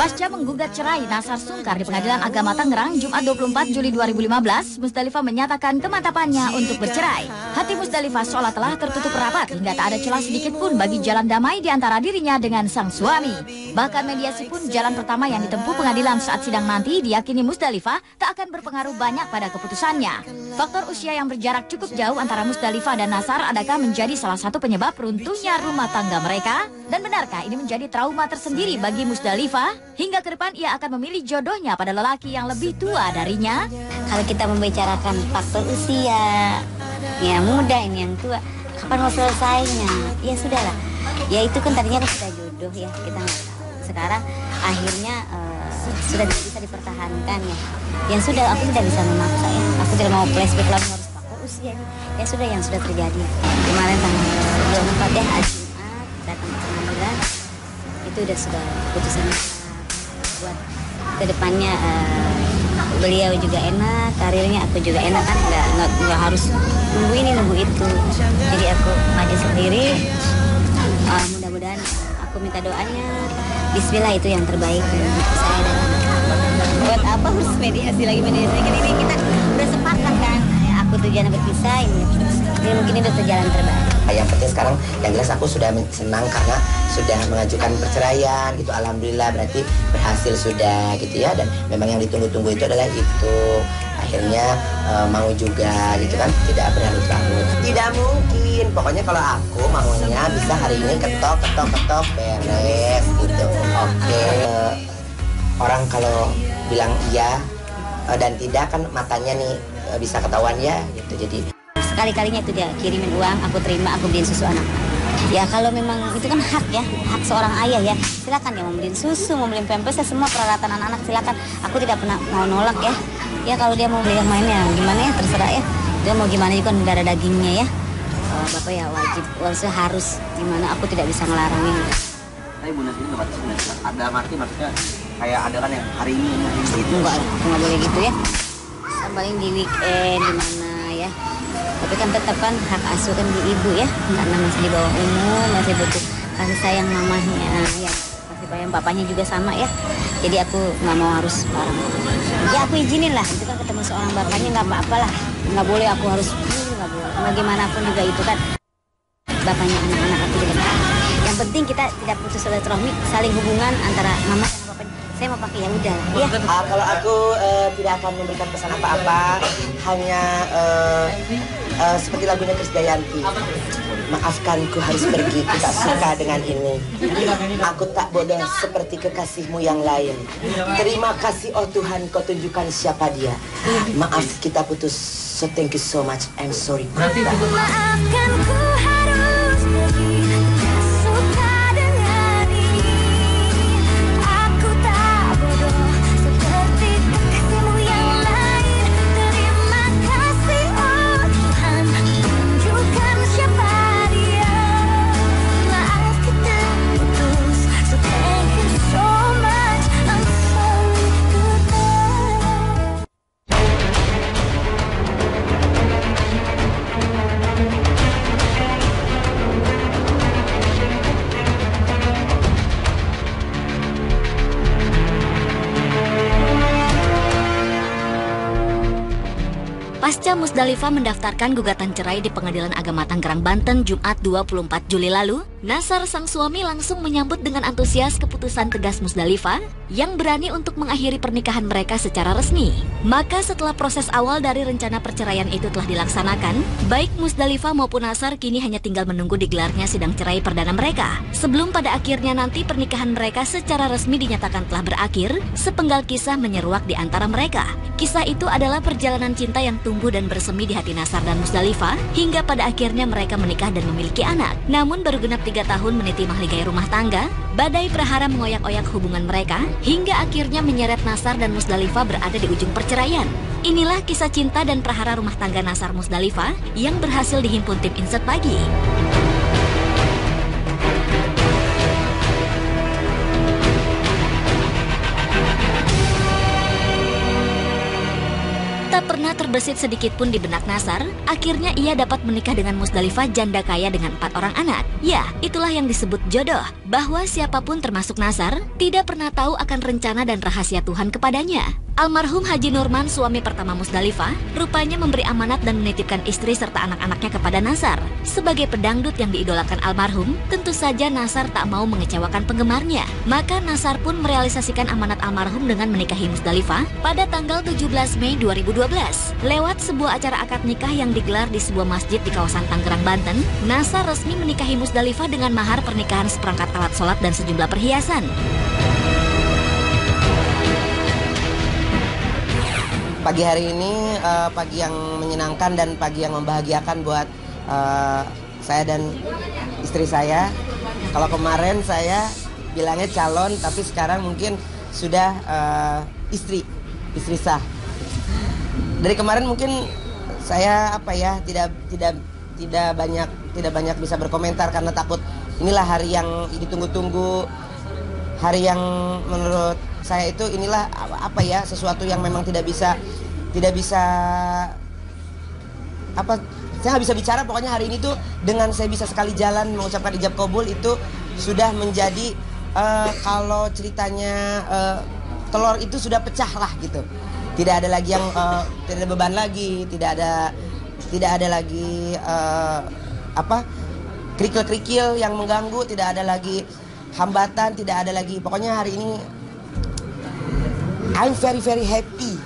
Pasca menggugat cerai Nasar sungkar di Pengadilan Agama Tangerang Jumat 24 Juli 2015, Musdalifah menyatakan kemantapannya untuk bercerai. Hati Musdalifah seolah telah tertutup rapat hingga tak ada celah sedikit pun bagi jalan damai di antara dirinya dengan sang suami. Bahkan mediasi pun jalan pertama yang ditempuh pengadilan saat sidang nanti diyakini Musdalifah tak akan berpengaruh banyak pada keputusannya. Faktor usia yang berjarak cukup jauh antara Musdalifah dan Nasar adakah menjadi salah satu penyebab runtuhnya rumah tangga mereka? Dan benarkah ini menjadi trauma tersendiri bagi Musdalifah? Hingga ke depan ia akan memilih jodohnya pada lelaki yang lebih tua darinya. Kalau kita membicarakan faktor usia, ya muda ini yang tua, kapan mau selesainya? Ya sudahlah. Ya itu kan tadinya kan sudah jodoh ya, kita nggak tahu. Sekarang akhirnya sudah bisa dipertahankan ya. Yang sudah aku tidak bisa memaksa ya. Aku tidak mau flashback lagi harus faktor usia. Ya sudah yang sudah terjadi. Kemarin tanggal 24 ya, hari Jumat datang ke pengadilan. Itu sudah keputusan buat kedepannya beliau juga enak, karirnya aku juga enak kan, nggak harus nunggu ini nunggu itu. Jadi aku maju sendiri. Mudah-mudahan aku minta doanya. Bismillah itu yang terbaik untuk saya dan buat apa harus mediasi lagi kan ini kita udah sepakat kan. Aku tujuannya berpisah ini mungkin itu jalan terbaik. Yang penting sekarang yang jelas aku sudah senang karena sudah mengajukan perceraian gitu, alhamdulillah berarti berhasil sudah gitu ya, dan memang yang ditunggu-tunggu itu adalah itu akhirnya mau juga gitu kan, tidak berlarut-larut. Tidak mungkin, pokoknya kalau aku maunya bisa hari ini ketok beres gitu. Oke. Orang kalau bilang iya dan tidak kan matanya nih bisa ketahuan ya gitu. Jadi sekali-kalinya itu dia kirimin uang, aku terima, aku beliin susu anak. Ya kalau memang itu kan hak ya, hak seorang ayah ya. Silakan ya, mau beliin susu, mau beliin pampers, semua peralatan anak-anak silakan. Aku tidak pernah mau nolak ya. Ya kalau dia mau beli yang mainnya gimana ya, terserah ya. Dia mau gimana juga kan darah dagingnya ya. Bapak ya wajib, harus gimana, aku tidak bisa ngelarangin. Tapi Bu Nas ini ada maksudnya kayak ada kan yang hari ini itu enggak, aku nggak boleh gitu ya. Paling di weekend di mana ya. Tapi kan tetap kan hak asuh kan di ibu ya, karena masih di bawah umur, masih butuh kasih sayang mamahnya ya, kasih sayang papanya juga sama ya. Jadi aku nggak mau harus larang. Ya aku izinin lah, itu kan ketemu seorang bapaknya nggak apa-apa lah, nggak boleh aku harus nggak boleh. Bagaimanapun juga itu kan bapaknya anak-anak aku juga. Yang penting kita tidak putus silaturahmi, saling hubungan antara mama dan bapaknya. Saya mau pakai ya udah ya. Kalau aku tidak akan memberikan pesan apa-apa, hanya seperti lagunya Krisdayanti. Maafkanku harus pergi, ku tak suka dengan ini. Aku tak bodoh seperti kekasihmu yang lain. Terima kasih oh Tuhan, kau tunjukkan siapa dia. Maaf kita putus, so thank you so much, I'm sorry. Maafkanku harus pergi, tak suka dengan ini. Aku tak bodoh seperti kekasihmu yang lain. Terima kasih oh Tuhan, tunjukkan siapa dia. Maaf kita putus, so thank you so much, I'm sorry, goodbye. Pasca Musdalifah mendaftarkan gugatan cerai di Pengadilan Agama Tangerang, Banten, Jumat 24 Juli lalu, Nasar sang suami langsung menyambut dengan antusias keputusan tegas Musdalifah yang berani untuk mengakhiri pernikahan mereka secara resmi. Maka setelah proses awal dari rencana perceraian itu telah dilaksanakan, baik Musdalifah maupun Nasar kini hanya tinggal menunggu digelarnya sidang cerai perdana mereka. Sebelum pada akhirnya nanti pernikahan mereka secara resmi dinyatakan telah berakhir, sepenggal kisah menyeruak di antara mereka. Kisah itu adalah perjalanan cinta yang tumbuh dan bersemi di hati Nasar dan Musdalifah hingga pada akhirnya mereka menikah dan memiliki anak. Namun baru genap 3 tahun meniti mahligai rumah tangga, badai prahara mengoyak-oyak hubungan mereka hingga akhirnya menyeret Nasar dan Musdalifah berada di ujung perceraian. Inilah kisah cinta dan prahara rumah tangga Nasar Musdalifah yang berhasil dihimpun tim Insert Pagi. Tak pernah terbesit sedikit pun di benak Nasar, akhirnya ia dapat menikah dengan Musdalifah, janda kaya dengan 4 orang anak. Ya, itulah yang disebut jodoh, bahwa siapapun termasuk Nasar tidak pernah tahu akan rencana dan rahasia Tuhan kepadanya. Almarhum Haji Nurman, suami pertama Musdalifah, rupanya memberi amanat dan menitipkan istri serta anak-anaknya kepada Nasar. Sebagai pedangdut yang diidolakan almarhum, tentu saja Nasar tak mau mengecewakan penggemarnya. Maka Nasar pun merealisasikan amanat almarhum dengan menikahi Musdalifah pada tanggal 17 Mei 2012. Lewat sebuah acara akad nikah yang digelar di sebuah masjid di kawasan Tangerang, Banten, Nasar resmi menikahi Musdalifah dengan mahar pernikahan seperangkat alat sholat dan sejumlah perhiasan. Pagi hari ini pagi yang menyenangkan dan pagi yang membahagiakan buat saya dan istri saya. Kalau kemarin saya bilangnya calon, tapi sekarang mungkin sudah istri sah. Dari kemarin mungkin saya tidak banyak bisa berkomentar karena takut inilah hari yang ditunggu-tunggu, hari yang menurut saya itu inilah sesuatu yang memang tidak bisa saya nggak bisa bicara. Pokoknya hari ini tuh dengan saya bisa sekali jalan mengucapkan ijab kabul itu sudah menjadi kalau ceritanya telur itu sudah pecah lah gitu. Tidak ada lagi yang tidak ada beban lagi, tidak ada lagi kerikil-kerikil yang mengganggu, tidak ada lagi hambatan, tidak ada lagi. Pokoknya hari ini I'm very very happy.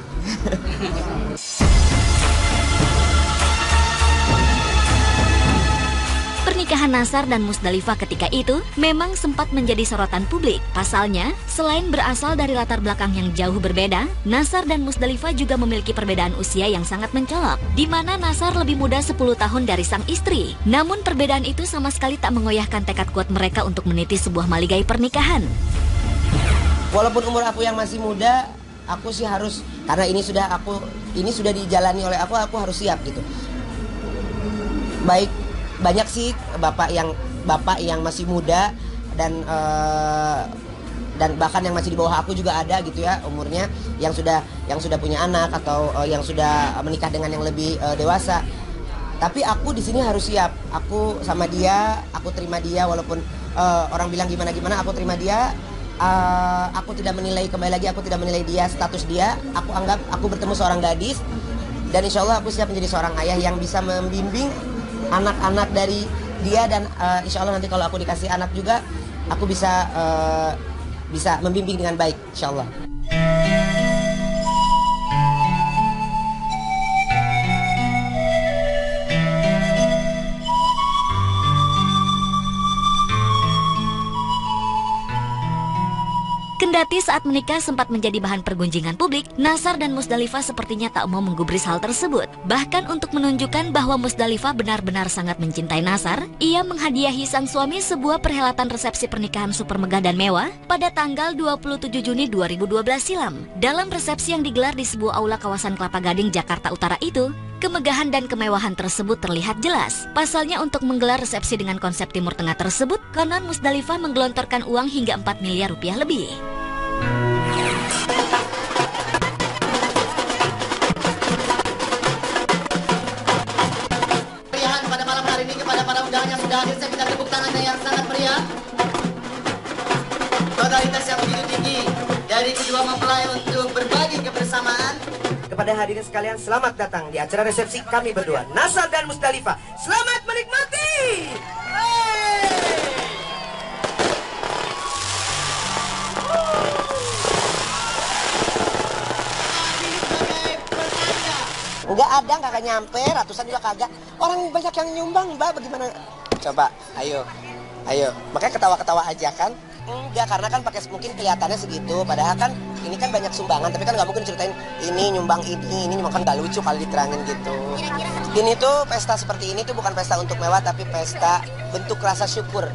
Pernikahan Nasar dan Musdalifah ketika itu memang sempat menjadi sorotan publik. Pasalnya, selain berasal dari latar belakang yang jauh berbeda, Nasar dan Musdalifah juga memiliki perbedaan usia yang sangat mencolok, di mana Nasar lebih muda 10 tahun dari sang istri. Namun perbedaan itu sama sekali tak mengoyahkan tekad kuat mereka untuk meniti sebuah maligai pernikahan. Walaupun umur aku yang masih muda, aku sih harus, karena ini sudah dijalani oleh aku harus siap gitu. Banyak sih bapak yang masih muda dan bahkan yang masih di bawah aku juga ada gitu ya umurnya, yang sudah punya anak atau yang sudah menikah dengan yang lebih dewasa. Tapi aku di sini harus siap. Aku sama dia, aku terima dia walaupun orang bilang gimana aku terima dia. Aku tidak menilai, kembali lagi aku tidak menilai dia, status dia. Aku anggap aku bertemu seorang gadis, dan insya Allah aku siap menjadi seorang ayah yang bisa membimbing anak-anak dari dia, dan insya Allah nanti kalau aku dikasih anak juga aku bisa membimbing dengan baik, insya Allah. Kendati saat menikah sempat menjadi bahan pergunjingan publik, Nasar dan Musdalifah sepertinya tak mau menggubris hal tersebut. Bahkan untuk menunjukkan bahwa Musdalifah benar-benar sangat mencintai Nasar, ia menghadiahi sang suami sebuah perhelatan resepsi pernikahan super megah dan mewah pada tanggal 27 Juni 2012 silam. Dalam resepsi yang digelar di sebuah aula kawasan Kelapa Gading, Jakarta Utara itu, kemegahan dan kemewahan tersebut terlihat jelas. Pasalnya untuk menggelar resepsi dengan konsep Timur Tengah tersebut, konon Musdalifah menggelontorkan uang hingga 4 miliar rupiah lebih. Meriahan pada malam hari ini kepada para undangan yang sudah hadir, saya minta tepuk tangannya yang sangat meriah. Totalitas yang begitu tinggi dari kedua mempelai untuk berbagi kebersamaan. Kepada hadirin sekalian, selamat datang di acara resepsi kami berdua, Nasar dan Musdalifah. Selamat menikmati. Enggak akan nyampe, ratusan juga kagak. Orang banyak yang nyumbang, Mbak, bagaimana? Coba, ayo. Makanya ketawa-ketawa aja kan? Enggak, karena kan pakai mungkin kelihatannya segitu. Padahal kan ini kan banyak sumbangan, tapi kan nggak mungkin ceritain ini nyumbang ini nyumbang, kan nggak lucu kalau diterangin gitu. Ini tuh pesta seperti ini tuh bukan pesta untuk mewah, tapi pesta bentuk rasa syukur.